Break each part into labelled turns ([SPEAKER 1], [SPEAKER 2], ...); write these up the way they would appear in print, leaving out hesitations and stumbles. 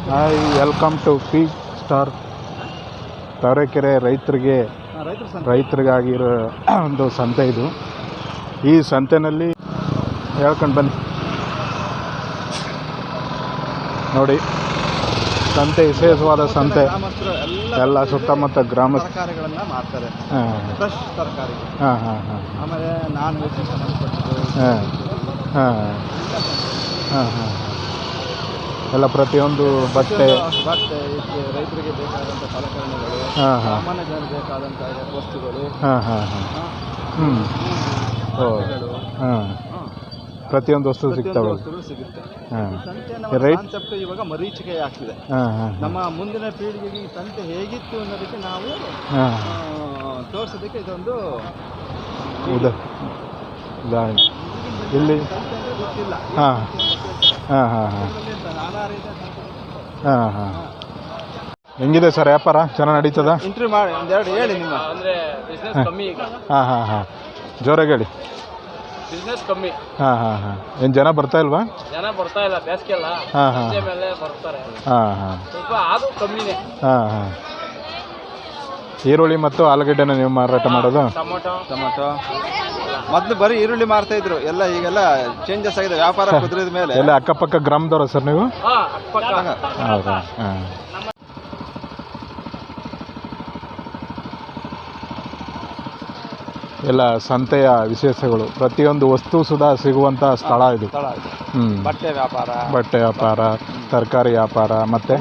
[SPEAKER 1] Hi, welcome to P star Tavarekere. ರೈತರಿಗಾಗಿರೋ ಒಂದು ಸಂತೆ ಇದು. ಈ ಸಂತೆನಲ್ಲಿ ಹೇಳ್ಕೊಂಡು ಬನ್ನಿ ನೋಡಿ. ಸಂತೆ ವಿಶೇಷವಾದ ಸಂತೆ. ಎಲ್ಲ ಸುತ್ತಮುತ್ತ ಗ್ರಾಮಸ್ಥರುಗಳನ್ನ ಮಾಡ್ತಾರೆ. ಫ್ರೆಶ್ ತರಕಾರಿ, ಆಮೇಲೆ ನಾನ್ ವೆಜ್ ಎಲ್ಲ ಪ್ರತಿಯೊಂದು ಬಟ್ಟೆ ರೈತರಿಗೆ ಬೇಕಾದಂಥ ಸಲಕರಣೆಗಳು, ಸಾಮಾನ್ಯ ಜನರಿಗೆ ಬೇಕಾದಂಥ ವಸ್ತುಗಳು, ಪ್ರತಿಯೊಂದು ವಸ್ತು ಸಿಗ್ತವೆ. ಕಾನ್ಸೆಪ್ಟ್ ಇವಾಗ ಮರೀಚಿಕೆ ಆಗ್ತಿದೆ. ನಮ್ಮ ಮುಂದಿನ ಪೀಳಿಗೆಗೆ ಈ ಸಂತೆ ಹೇಗಿತ್ತು ಅನ್ನೋದಕ್ಕೆ ನಾವು ತೋರಿಸೋದಕ್ಕೆ ಇದೊಂದು ಉದಾಹರಣೆ. ಇಲ್ಲಿ ಗೊತ್ತಿಲ್ಲ. ಹೆಂಗಿದೆ ಸರ್ ವ್ಯಾಪಾರ? ಚೆನ್ನಾಗಿ ನಡೀತದ? ಇಂಟರ್ವ್ಯೂ ಮಾಡಿ ಒಂದೆರಡು ಹೇಳಿ ನಿಮ್ಮ ಅಂದರೆ ಬಿಸ್ನೆಸ್ ಕಮ್ಮಿ ಈಗ. ಜೋರಾಗಿ ಹೇಳಿ. ಬಿಸ್ನೆಸ್ ಕಮ್ಮಿ. ಏನು ಜನ ಬರ್ತಾ ಇಲ್ವಾ? ಜನ ಬರ್ತಾ ಇಲ್ಲ, ಬೇಸಿಗೆ ಅಲ್ಲ. ಮೇಲೆ ಬರ್ತಾರೆ. ಸ್ವಲ್ಪ ಅದು ಕಮ್ಮಿನೇ. ಈರುಳ್ಳಿ ಮತ್ತು ಆಲೂಗಡ್ಡೆನ ನೀವು ಮಾರಾಟ ಮಾಡೋದು? ಟೊಮೊಟೊ ಮೊದಲು ಬರೀ ಈರುಳ್ಳಿ ಮಾರ್ತಾ ಇದ್ರು, ಎಲ್ಲ ಈಗೆಲ್ಲ ಚೇಂಜಸ್ ಆಗಿದೆ ವ್ಯಾಪಾರ ಕುದುರಿದ ಮೇಲೆ. ಎಲ್ಲ ಅಕ್ಕಪಕ್ಕ ಗ್ರಾಮದವ್ರ ಸರ್ ನೀವು? ಹೌದಾ? ಎಲ್ಲ ಸಂತೆಯ ವಿಶೇಷಗಳು, ಪ್ರತಿಯೊಂದು ವಸ್ತು ಸುಧಾ ಸಿಗುವಂಥ ಸ್ಥಳ ಇದು. ಬಟ್ಟೆ ವ್ಯಾಪಾರ, ತರಕಾರಿ ವ್ಯಾಪಾರ, ಮತ್ತೆ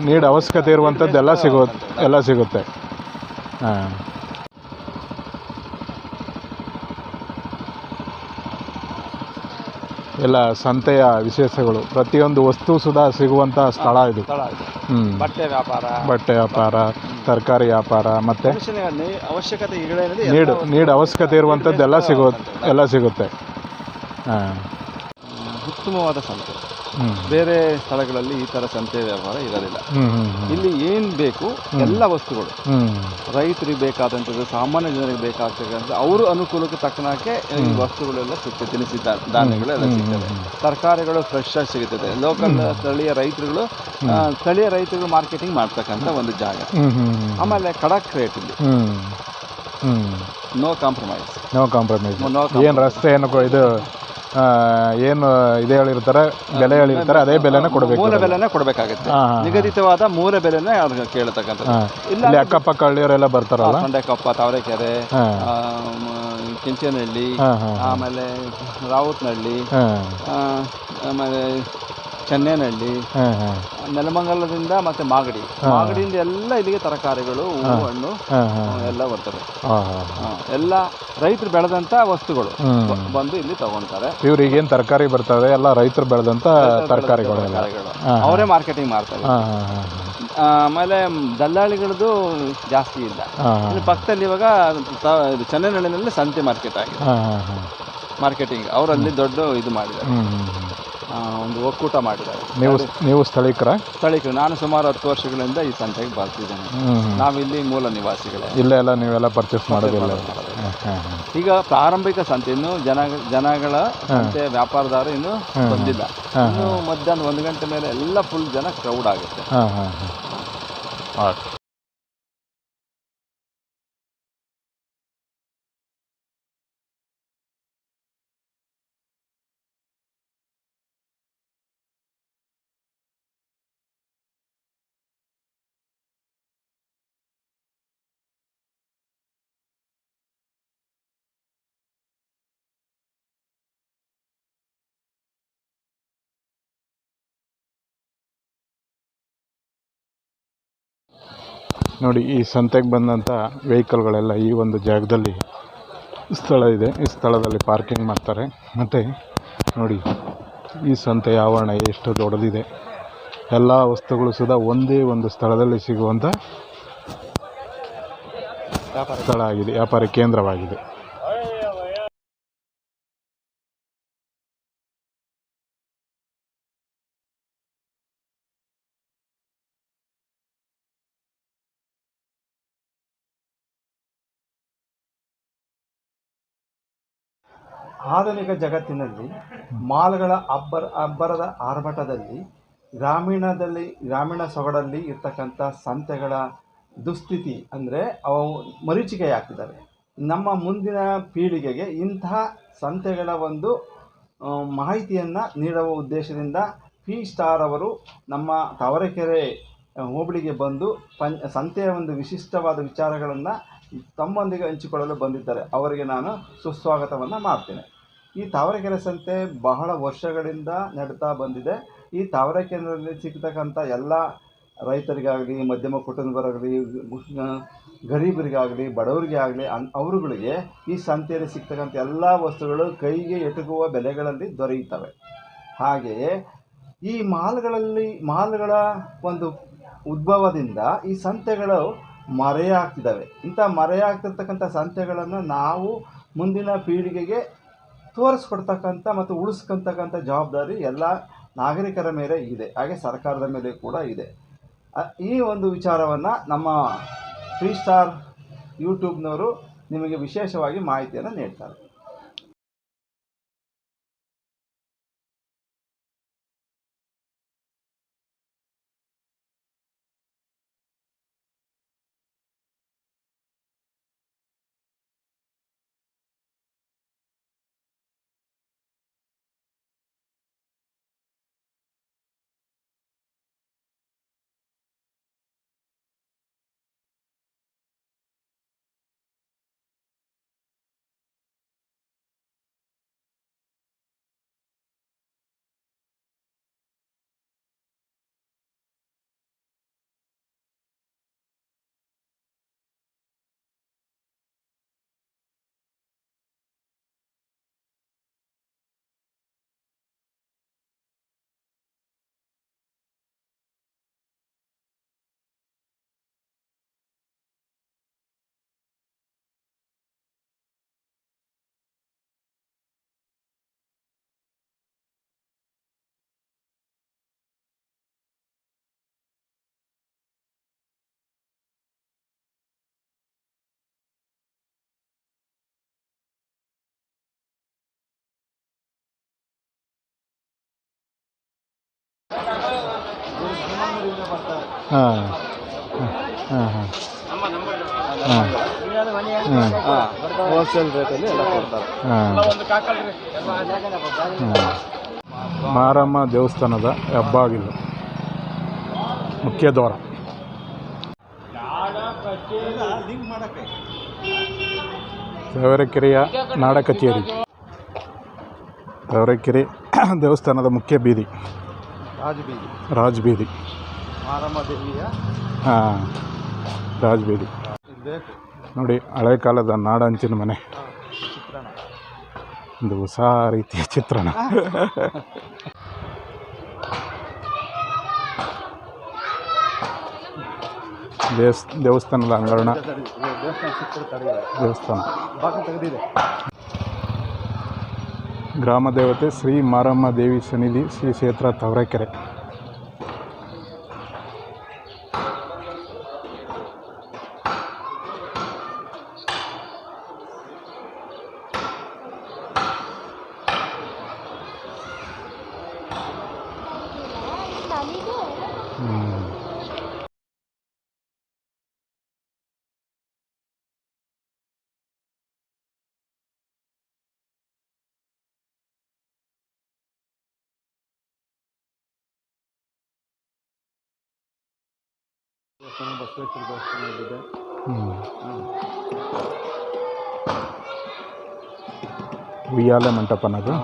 [SPEAKER 1] ನೀಡ್ ಅವಶ್ಯಕತೆ ಇರುವಂಥದ್ದು ಎಲ್ಲ ಸಿಗುತ್ತೆ. ಎಲ್ಲ ಸಂತೆಯ ವಿಶೇಷಗಳು, ಪ್ರತಿಯೊಂದು ವಸ್ತು ಸುಧಾ ಸಿಗುವಂಥ ಸ್ಥಳ ಇದು. ಬಟ್ಟೆ ವ್ಯಾಪಾರ, ತರಕಾರಿ ವ್ಯಾಪಾರ, ಮತ್ತೆ ಅವಶ್ಯಕತೆ ನೀಡ್ ಅವಶ್ಯಕತೆ ಇರುವಂಥದ್ದು ಎಲ್ಲ ಸಿಗುತ್ತೆ. ಉತ್ತಮವಾದ ಸಂತೆ. ಬೇರೆ ಸ್ಥಳಗಳಲ್ಲಿ ಈ ಥರ ಸಂತೆ ವ್ಯಾಪಾರ ಇರೋದಿಲ್ಲ. ಇಲ್ಲಿ ಏನು ಬೇಕು ಎಲ್ಲ ವಸ್ತುಗಳು ರೈತರಿಗೆ ಬೇಕಾದಂಥದ್ದು, ಸಾಮಾನ್ಯ ಜನರಿಗೆ ಬೇಕಾಗ್ತಕ್ಕಂಥ ಅವ್ರ ಅನುಕೂಲಕ್ಕೆ ತಕ್ಕನಾಗೆ ಈ ವಸ್ತುಗಳೆಲ್ಲ ಸಿಗ್ತದೆ. ತಿನಿಸಿ ಧಾನ್ಯಗಳೆಲ್ಲ ಸಿಗ್ತದೆ. ತರಕಾರಿಗಳು ಫ್ರೆಶ್ ಆಗಿ ಸಿಗುತ್ತದೆ. ಲೋಕಲ್ ಸ್ಥಳೀಯ ರೈತರುಗಳು ಮಾರ್ಕೆಟಿಂಗ್ ಮಾಡ್ತಕ್ಕಂಥ ಒಂದು ಜಾಗ. ಆಮೇಲೆ ಖಡಕ್ ರೇಟ್ ಇಲ್ಲಿ. No compromise. ಏನು ರಸ್ತೆ ಇದು ಏನು ಇದೇ ಹೇಳಿರ್ತಾರೆ, ಬೆಲೆ ಹೇಳಿರ್ತಾರೆ, ಅದೇ ಬೆಲೆನ ಕೊಡಬೇಕು. ಮೂಲ ಬೆಲೆನೇ ಕೊಡಬೇಕಾಗುತ್ತೆ. ನಿಗದಿತವಾದ ಮೂಲ ಬೆಲೆನೇ ಅವ್ರಿಗೆ ಕೇಳತಕ್ಕಂಥದ್ದು. ಇಲ್ಲಿ ಅಕ್ಕಪಕ್ಕ ಹಳ್ಳಿಯವರೆಲ್ಲ ಬರ್ತಾರಲ್ಲ, ಸೊಂಡೆಕೊಪ್ಪ, ತಾವರೆಕೆರೆ, ಕೆಂಚನಹಳ್ಳಿ, ಆಮೇಲೆ ರಾವುತನಹಳ್ಳಿ, ಆಮೇಲೆ ಚೆನ್ನೇನಹಳ್ಳಿ, ನೆಲಮಂಗಲದಿಂದ ಮತ್ತೆ ಮಾಗಡಿಯಿಂದ ಎಲ್ಲ ಇಲ್ಲಿಗೆ ತರಕಾರಿಗಳು, ಹೂವು, ಹಣ್ಣು ಎಲ್ಲ ಬರ್ತವೆ. ಎಲ್ಲ ರೈತರು ಬೆಳೆದಂತ ವಸ್ತುಗಳು ಬಂದು ಇಲ್ಲಿ ತಗೊಂತಾರೆ. ಇವ್ರಿಗೆ ಏನ್ ತರಕಾರಿ ಬರ್ತವೆ ಎಲ್ಲ ರೈತರು ಬೆಳೆದಂತ ತರಕಾರಿಗಳು ಅವರೇ ಮಾರ್ಕೆಟಿಂಗ್ ಮಾಡ್ತಾರೆ. ಆಮೇಲೆ ದಲ್ಲಾಳಿಗಳದ್ದು ಜಾಸ್ತಿ ಇಲ್ಲ. ಪಕ್ಕದಲ್ಲಿ ಇವಾಗ ಚೆನ್ನೈನಲ್ಲಿ ಸಂತೆ ಮಾರ್ಕೆಟ್ ಆಗಿದೆ. ಮಾರ್ಕೆಟಿಂಗ್ ಅವರಲ್ಲಿ ದೊಡ್ಡ ಇದು ಮಾಡಿದ್ದಾರೆ, ಒಂದು ಒಕ್ಕೂಟ ಮಾಡಿದ್ದಾರೆ. ನೀವು ಸ್ಥಳೀಕರು? ನಾನು ಸುಮಾರು 10 ವರ್ಷಗಳಿಂದ ಈ ಸಂತೆಗೆ ಬರ್ತಿದ್ದೇನೆ. ನಾವಿಲ್ಲಿ ಮೂಲ ನಿವಾಸಿಗಳೇ. ಇಲ್ಲೆಲ್ಲ ನೀವೆಲ್ಲ ಪರ್ಚೇಸ್ ಮಾಡೋದಿಲ್ಲ? ಈಗ ಪ್ರಾರಂಭಿಕ ಸಂತೆ, ಇನ್ನು ಜನಗಳ ಸಂತೆ ವ್ಯಾಪಾರದಾರ ಇನ್ನು ಬಂದಿಲ್ಲ. ಇನ್ನು ಮಧ್ಯಾಹ್ನ 1 ಗಂಟೆ ಮೇಲೆ ಎಲ್ಲ ಫುಲ್ ಜನ ಕ್ರೌಡ್ ಆಗುತ್ತೆ. ನೋಡಿ, ಈ ಸಂತೆಗೆ ಬಂದಂಥ ವೆಹಿಕಲ್ಗಳೆಲ್ಲ ಈ ಒಂದು ಜಾಗದಲ್ಲಿ ಸ್ಥಳ ಇದೆ. ಈ ಸ್ಥಳದಲ್ಲಿ ಪಾರ್ಕಿಂಗ್ ಮಾಡ್ತಾರೆ. ಮತ್ತು ನೋಡಿ, ಈ ಸಂತೆಯ ಆವರಣ ಎಷ್ಟು ದೊಡ್ಡದಿದೆ. ಎಲ್ಲ ವಸ್ತುಗಳು ಸುಧಾ ಒಂದೇ ಒಂದು ಸ್ಥಳದಲ್ಲಿ ಸಿಗುವಂಥ ಸ್ಥಳ ಆಗಿದೆ, ವ್ಯಾಪಾರ ಕೇಂದ್ರವಾಗಿದೆ.
[SPEAKER 2] ಆಧುನಿಕ ಜಗತ್ತಿನಲ್ಲಿ ಮಾಲ್ಗಳ ಅಬ್ಬರದ ಆರ್ಭಟದಲ್ಲಿ
[SPEAKER 1] ಗ್ರಾಮೀಣ ಸೊಗಡಲ್ಲಿ ಇರ್ತಕ್ಕಂಥ ಸಂತೆಗಳ ದುಸ್ಥಿತಿ ಅಂದರೆ ಅವು ಮರೀಚಿಕೆಯಾಗ್ತಿದ್ದಾವೆ. ನಮ್ಮ ಮುಂದಿನ ಪೀಳಿಗೆಗೆ ಇಂತಹ ಸಂತೆಗಳ ಒಂದು ಮಾಹಿತಿಯನ್ನು ನೀಡುವ ಉದ್ದೇಶದಿಂದ ಪಿ ಸ್ಟಾರ್ ಅವರು ನಮ್ಮ ತಾವರೆಕೆರೆ ಹೋಬಳಿಗೆ ಬಂದು ಸಂತೆಯ ಒಂದು ವಿಶಿಷ್ಟವಾದ ವಿಚಾರಗಳನ್ನು ತಮ್ಮೊಂದಿಗೆ ಹಂಚಿಕೊಳ್ಳಲು ಬಂದಿದ್ದಾರೆ. ಅವರಿಗೆ ನಾನು ಸುಸ್ವಾಗತವನ್ನು ಮಾಡ್ತೇನೆ. ಈ ತಾವರೆಕೆರೆ ಸಂತೆ ಬಹಳ ವರ್ಷಗಳಿಂದ ನಡೀತಾ ಬಂದಿದೆ. ಈ ತಾವರೆಕೆರೆಯಲ್ಲಿ ಸಿಗ್ತಕ್ಕಂಥ ಎಲ್ಲ ರೈತರಿಗಾಗಲಿ, ಮಧ್ಯಮ ಕುಟುಂಬರಾಗಲಿ, ಗರೀಬರಿಗಾಗಲಿ, ಬಡವರಿಗೆ ಆಗಲಿ ಅವರುಗಳಿಗೆ ಈ ಸಂತೆಯಲ್ಲಿ ಸಿಗ್ತಕ್ಕಂಥ ಎಲ್ಲ ವಸ್ತುಗಳು ಕೈಗೆ ಎಟುಕುವ ಬೆಲೆಗಳಲ್ಲಿ ದೊರೆಯುತ್ತವೆ. ಹಾಗೆಯೇ ಈ ಮಾಲ್ಗಳ ಒಂದು ಉದ್ಭವದಿಂದ ಈ ಸಂತೆಗಳು ಮರೆಯಾಗ್ತಿದ್ದಾವೆ. ಇಂಥ ಮರೆಯಾಗ್ತಿರ್ತಕ್ಕಂಥ ಸಂತೆಗಳನ್ನು ನಾವು ಮುಂದಿನ ಪೀಳಿಗೆಗೆ ತೋರಿಸ್ಕೊಡ್ತಕ್ಕಂಥ ಮತ್ತು ಉಳಿಸ್ಕೊಳ್ತಕ್ಕಂಥ ಜವಾಬ್ದಾರಿ ಎಲ್ಲ ನಾಗರಿಕರ ಮೇಲೆ ಇದೆ, ಹಾಗೆ ಸರ್ಕಾರದ ಮೇಲೆ ಕೂಡ ಇದೆ. ಈ ಒಂದು ವಿಚಾರವನ್ನು ನಮ್ಮ 3 ಸ್ಟಾರ್ ಯೂಟ್ಯೂಬ್ನವರು ನಿಮಗೆ ವಿಶೇಷವಾಗಿ ಮಾಹಿತಿಯನ್ನು ನೀಡ್ತಾರೆ. ಹೋಲ್ಸೇಲ್ ರೇಟಲ್ಲಿ ಎಲ್ಲ ಕೊಡ್ತಾರೆ.
[SPEAKER 2] ಮಾರಮ್ಮ ದೇವಸ್ಥಾನದ ಹೆಬ್ಬಾಗಿಲು ಮುಖ್ಯ ದ್ವಾರ. ತಾವರೆಕೆರೆಯ ನಾಡ ಕಚೇರಿ, ತಾವರೆಕೆರೆ ದೇವಸ್ಥಾನದ ಮುಖ್ಯ ಬೀದಿ, ರಾಜಬೀದಿ,
[SPEAKER 1] ಮಾರಮ್ಮ ದೇವಿಯ
[SPEAKER 2] ರಾಜಬೀದಿ ನೋಡಿ. ಹಳೆ ಕಾಲದ ನಾಡಂಚಿನ ಮನೆ, ಒಂದು ಹೊಸ ರೀತಿಯ ಚಿತ್ರಣ. ದೇವಸ್ಥಾನದ ಅಂಗಣ, ದೇವಸ್ಥಾನ, ಗ್ರಾಮ ದೇವತೆ ಶ್ರೀ ಮಾರಮ್ಮ ದೇವಿ ಸನ್ನಿಧಿ, ಶ್ರೀ ಕ್ಷೇತ್ರ ತಾವರೆಕೆರೆ.
[SPEAKER 1] ಬಸವೇಶ್ವರ ದೇವಸ್ಥಾನ ಇದೆ.
[SPEAKER 2] ಉಯ್ಯಾಲೆ ಮಂಟಪನದು.